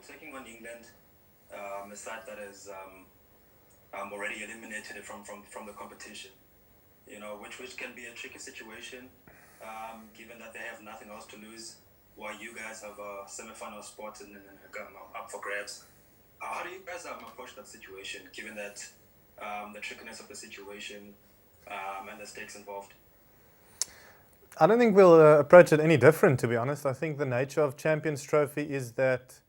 taking on England, a side that is already eliminated from the competition. Which can be a tricky situation, given that they have nothing else to lose, while you guys have a semi-final spot and up for grabs. How do you guys approach that situation, given that the trickiness of the situation and the stakes involved? I don't think we'll approach it any different, to be honest. I think the nature of Champions Trophy is that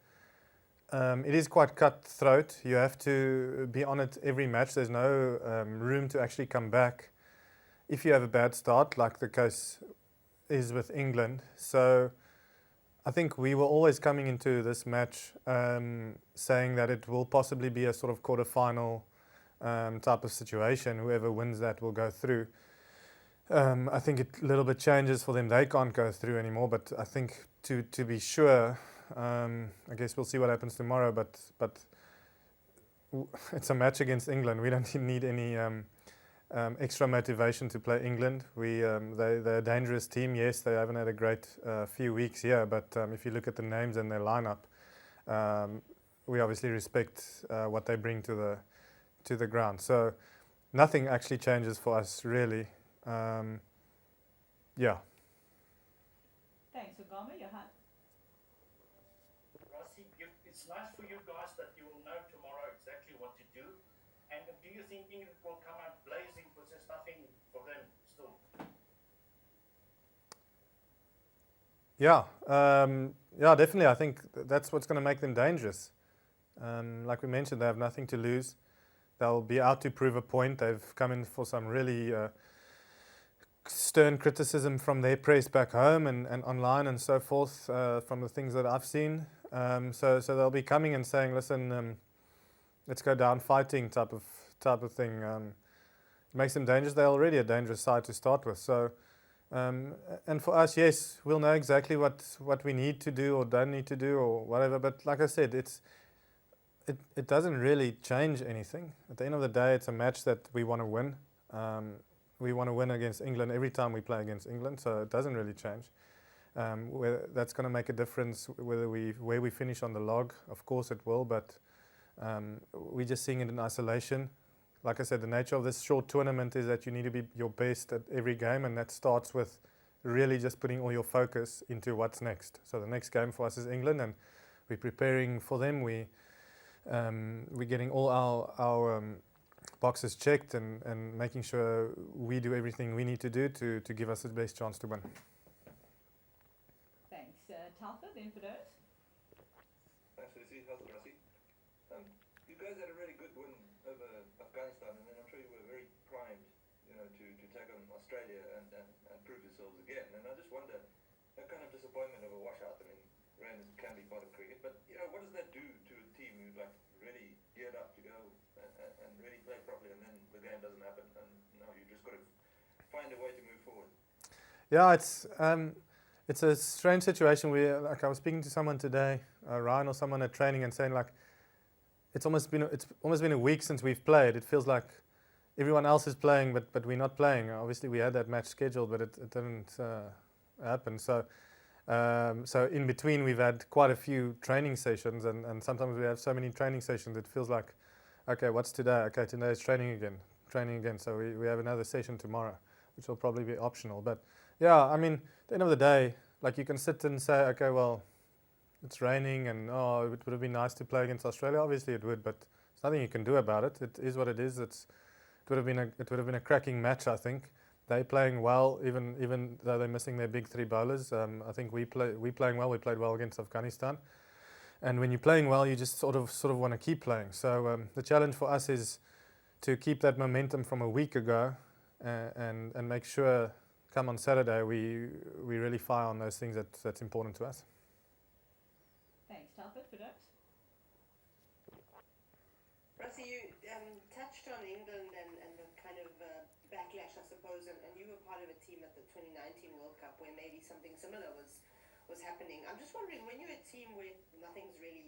it is quite cutthroat. You have to be on it every match. There's no room to actually come back if you have a bad start, like the case is with England. So I think we were always coming into this match saying that it will possibly be a sort of quarter-final type of situation. Whoever wins that will go through. I think it a little bit changes for them. They can't go through anymore, but I think to be sure, I guess we'll see what happens tomorrow, but it's a match against England. We don't need any extra motivation to play England. They're a dangerous team. Yes, they haven't had a great few weeks here, but if you look at the names and their lineup, we obviously respect what they bring to the ground. So nothing actually changes for us, really. Yeah. Thanks, Ogama. Johan. Rassie, it's nice for you guys that you will know tomorrow exactly what to do. And do you think England will come out blazing because there's nothing for them still? Yeah, definitely. I think that's what's going to make them dangerous. Like we mentioned, they have nothing to lose. They'll be out to prove a point. They've come in for some really stern criticism from their press back home and online and so forth from the things that I've seen. So they'll be coming and saying, listen, let's go down fighting type of thing. It makes them dangerous. They're already a dangerous side to start with. So and for us, yes, we'll know exactly what we need to do or don't need to do or whatever. But like I said, it doesn't really change anything. At the end of the day, it's a match that we want to win. We want to win against England every time we play against England, so it doesn't really change. That's going to make a difference where we finish on the log. Of course it will, but we're just seeing it in isolation. Like I said, the nature of this short tournament is that you need to be your best at every game, and that starts with really just putting all your focus into what's next. So the next game for us is England, and we're preparing for them. We're getting all our boxes checked and making sure we do everything we need to do to give us the best chance to win. Thanks. Talfa, then for those. Thanks, Rassie. How's it, Rassie? You guys had a really good win over Afghanistan, and then I'm sure you were very primed, to take on Australia and prove yourselves again. And I just wonder, that kind of disappointment of a washout. I mean, rain can be part of cricket, but what does that do to a team who's like really geared up to go and really play properly, and then the game doesn't happen, and you just got to find a way to move forward? Yeah, it's a strange situation. I was speaking to someone today, Ryan or someone at training, and saying like it's almost been a week since we've played. It feels like everyone else is playing, but we're not playing. Obviously, we had that match scheduled, but it didn't happen. So in between, we've had quite a few training sessions, and sometimes we have so many training sessions, it feels like, okay, what's today? Okay, today is training again. So we have another session tomorrow, which will probably be optional. But yeah, I mean, at the end of the day, like you can sit and say, okay, well, it's raining, and it would have been nice to play against Australia. Obviously, it would, but there's nothing you can do about it. It is what it is. It would have been a cracking match, I think. They're playing well, even though they're missing their big three bowlers. I think we're playing well. We played well against Afghanistan. And when you're playing well, you just sort of want to keep playing. So the challenge for us is to keep that momentum from a week ago and make sure, come on Saturday, we really fire on those things that's important to us. Thanks, Talbot, for those. Rassie, you touched on England and the kind of backlash, I suppose, and you were part of a team at the 2019 World Cup where maybe something similar was happening. I'm just wondering, when you're a team where nothing's really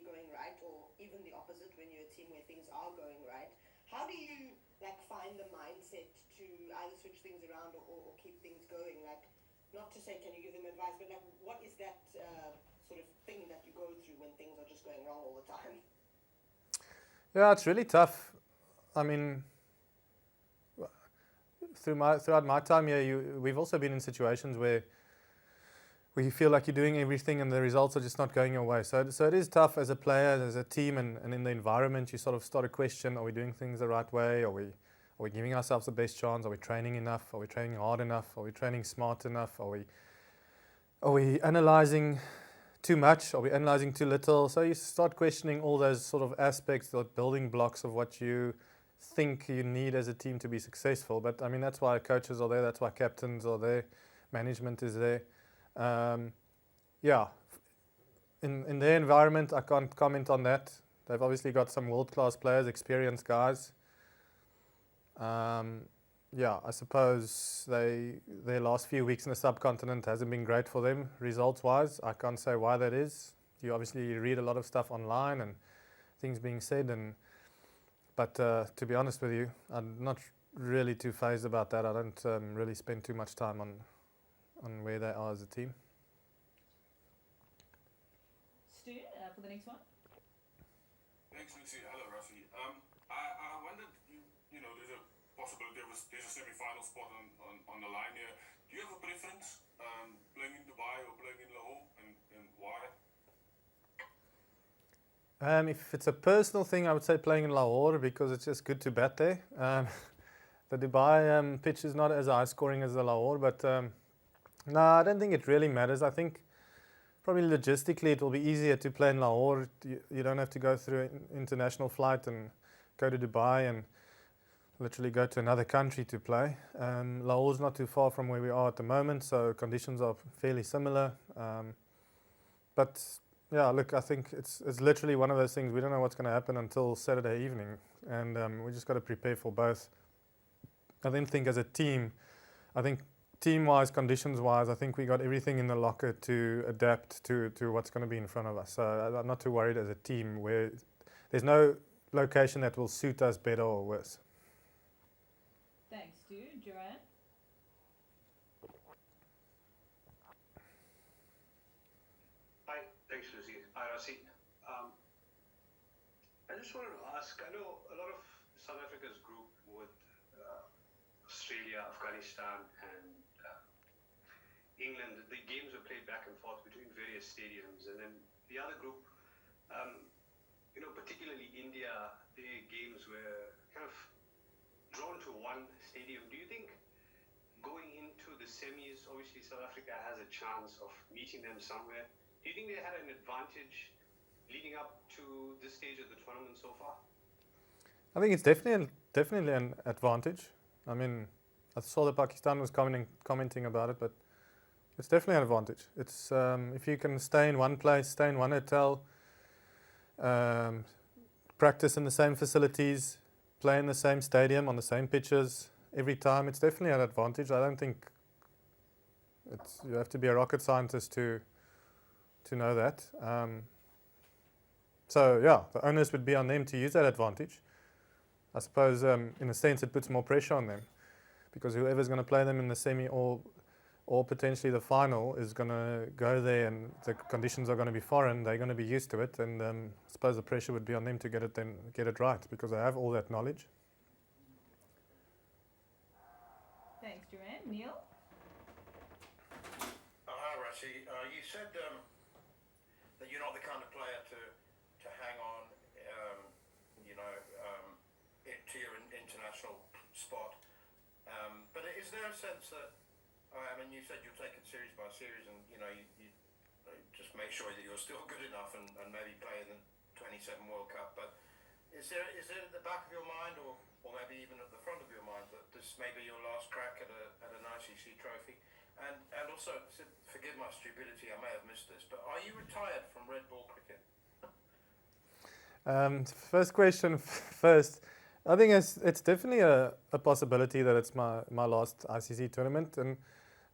going right, or even the opposite, when you're a team where things are going right, how do you find the mindset to either switch things around or keep things going? Not to say can you give them advice, but what is that sort of thing that you go through when things are just going wrong all the time? Yeah, it's really tough. I mean, throughout my time here, we've also been in situations where you feel like you're doing everything and the results are just not going your way. So it is tough as a player, as a team, and in the environment. You sort of start to question: are we doing things the right way? Are we giving ourselves the best chance? Are we training enough? Are we training hard enough? Are we training smart enough? Are we analyzing too much? Are we analyzing too little? So you start questioning all those sort of aspects, the building blocks of what you think you need as a team to be successful. But I mean, that's why coaches are there. That's why captains are there. Management is there. Yeah, in their environment, I can't comment on that. They've obviously got some world-class players, experienced guys. Yeah, I suppose their last few weeks in the subcontinent hasn't been great for them, results-wise. I can't say why that is. You obviously read a lot of stuff online and things being said, but to be honest with you, I'm not really too fazed about that. I don't really spend too much time on where they are as a team. Stu, for the next one. Thanks, Lucy. Hello, Rassie. I wondered, you know, there's a possibility there's a semi-final spot on the line here. Do you have a preference, playing in Dubai or playing in Lahore, and why? If it's a personal thing, I would say playing in Lahore because it's just good to bat there. The Dubai pitch is not as high scoring as the Lahore, but no, I don't think it really matters. I think probably logistically it will be easier to play in Lahore. You don't have to go through an international flight and go to Dubai and literally go to another country to play. Lahore's not too far from where we are at the moment, so conditions are fairly similar. But yeah, look, I think it's literally one of those things. We don't know what's going to happen until Saturday evening, and we just got to prepare for both. I then think as a team, I think team-wise, conditions-wise, I think we got everything in the locker to adapt to what's going to be in front of us. So I'm not too worried as a team where there's no location that will suit us better or worse. Thanks, Stu. Joanne? Hi, thanks, Lucy. Hi, Rassie. I just wanted to ask, I know a lot of South Africa's group with Australia, Afghanistan, and England, the games were played back and forth between various stadiums, and then the other group, you know, particularly India, their games were kind of drawn to one stadium. Do you think going into the semis, obviously South Africa has a chance of meeting them somewhere? Do you think they had an advantage leading up to this stage of the tournament so far? I think it's definitely an advantage. I mean, I saw that Pakistan was commenting about it, but it's definitely an advantage. It's if you can stay in one place, stay in one hotel, practice in the same facilities, play in the same stadium on the same pitches every time, it's definitely an advantage. I don't think you have to be a rocket scientist to know that. So yeah, the onus would be on them to use that advantage. I suppose in a sense it puts more pressure on them because whoever's going to play them in the semi or potentially the final is going to go there and the conditions are going to be foreign. They're going to be used to it, and I suppose the pressure would be on them to get it right because they have all that knowledge. Thanks, Joanne. Neil? Hi, Rassie. You said that you're not the kind of player to hang on, to your international spot. But is there a sense that, I mean, you said you'll take it series by series, and you just make sure that you're still good enough and maybe play in the 27 World Cup. But is there at the back of your mind, or maybe even at the front of your mind, that this may be your last crack at an ICC trophy? And also, forgive my stupidity, I may have missed this, but are you retired from red ball cricket? First question first. I think it's definitely a possibility that it's my last ICC tournament, and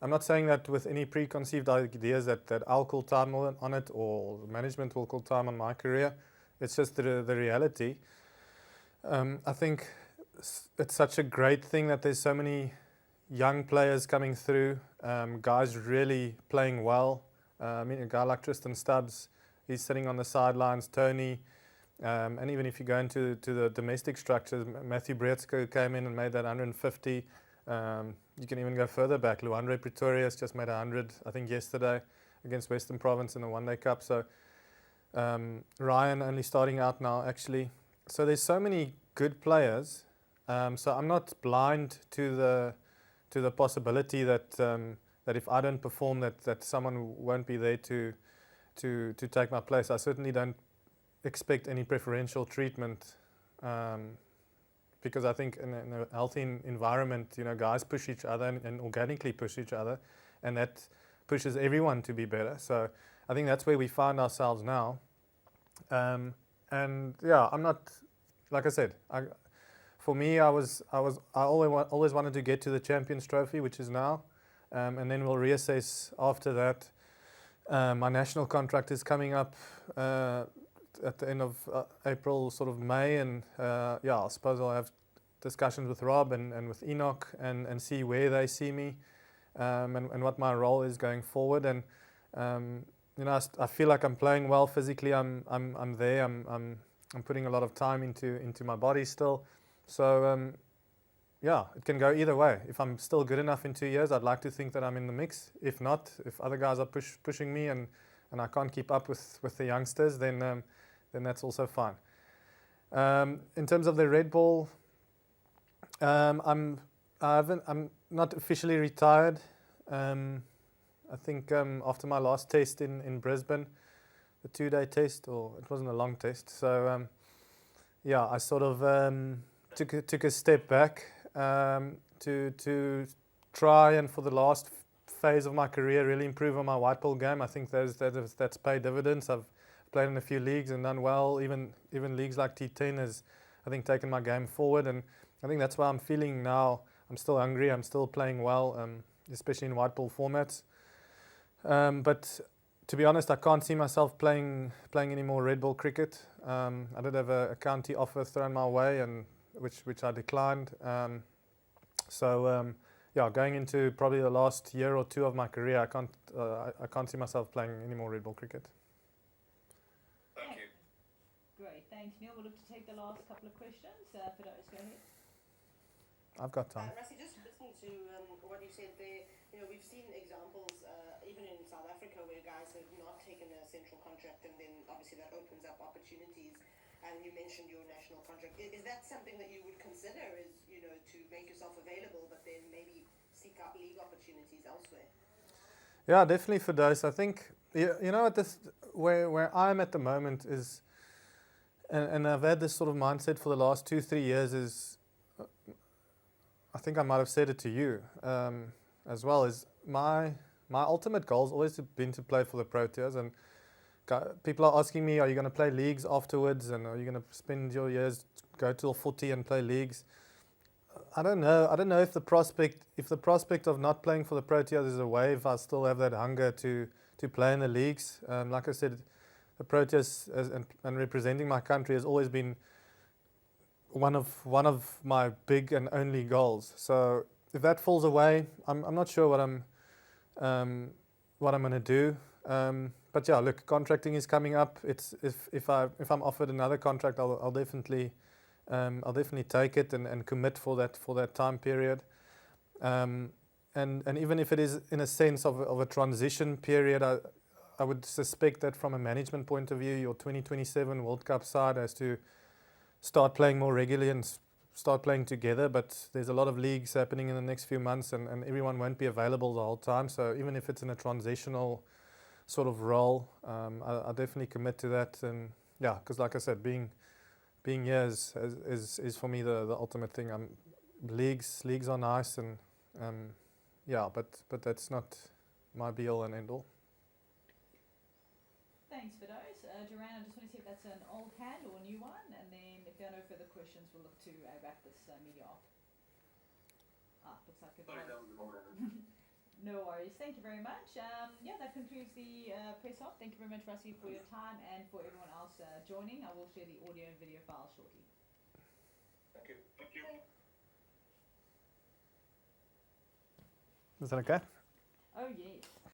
I'm not saying that with any preconceived ideas that I'll call time on it or management will call time on my career. It's just the reality. I think it's such a great thing that there's so many young players coming through, guys really playing well. I mean, a guy like Tristan Stubbs, he's sitting on the sidelines. Tony, and even if you go into the domestic structures, Matthew Breetske came in and made that 150. You can even go further back. Luandre Pretorius just made 100, I think, yesterday against Western Province in the One Day Cup. So Ryan only starting out now, actually. So there's so many good players. So I'm not blind to the possibility that that if I don't perform, that someone won't be there to take my place. I certainly don't expect any preferential treatment, because I think in a healthy environment, guys push each other and organically push each other, and that pushes everyone to be better. So I think that's where we find ourselves now. And yeah, I'm not, like I said, for me, I always wanted to get to the Champions Trophy, which is now, and then we'll reassess after that. My national contract is coming up at the end of April, sort of May, and I suppose I'll have discussions with Rob and with Enoch and see where they see me, and what my role is going forward. And I feel like I'm playing well physically. I'm there. I'm putting a lot of time into my body still. So it can go either way. If I'm still good enough in 2 years, I'd like to think that I'm in the mix. If not, if other guys are pushing me and I can't keep up with the youngsters, then that's also fine. In terms of the red ball, I'm not officially retired. I think after my last test in Brisbane, the 2-day test, or it wasn't a long test, so I sort of took a step back to try and, for the last phase of my career, really improve on my white ball game. I think that's paid dividends. I've played in a few leagues and done well. Even leagues like T10 has, I think, taken my game forward, and I think that's why I'm feeling now. I'm still hungry. I'm still playing well, especially in white ball formats. But to be honest, I can't see myself playing any more red ball cricket. I did have a county offer thrown my way, and which I declined. Going into probably the last year or two of my career, I can't see myself playing any more red ball cricket. Thank you. Great, thanks, Neil. We'll look to take the last couple of questions. Fidos, go ahead. I've got time. Rassie, just listening to what you said there, we've seen examples even in South Africa where guys have not taken a central contract, and then obviously that opens up opportunities. And you mentioned your national contract. Is that something that you would consider, to make yourself available, but then maybe seek out league opportunities elsewhere? Yeah, definitely for those. I think at this where I'm at the moment is, and I've had this sort of mindset for the last 2-3 years, is I think I might have said it to you as well, is my ultimate goal has always been to play for the Proteas. And people are asking me, are you going to play leagues afterwards, and are you going to spend your years, go till 40 and play leagues? I don't know if the prospect of not playing for the Proteas is a wave. I still have that hunger to play in the leagues. Like I said, the Proteas and representing my country has always been one of my big and only goals. So if that falls away, I'm not sure what I'm going to do. But yeah, look, contracting is coming up. It's if I'm offered another contract, I'll definitely take it and commit for that time period. And even if it is in a sense of a transition period, I would suspect that from a management point of view, your 2027 World Cup side has to start playing more regularly and start playing together. But there's a lot of leagues happening in the next few months, and everyone won't be available the whole time. So even if it's in a transitional sort of role, I definitely commit to that. And yeah, because like I said, being here is for me the ultimate thing. Leagues are nice, and but that's not my be all and end all. Thanks, Fidos. Joanne, I just want to see if that's an old hand or a new one, and then if there are no further questions, we'll look to wrap this media off. Looks like it was. No worries. Thank you very much. That concludes the press off. Thank you very much, Rassie, for your time, and for everyone else joining. I will share the audio and video file shortly. Thank you. Thank you. Is that okay? Oh, yes.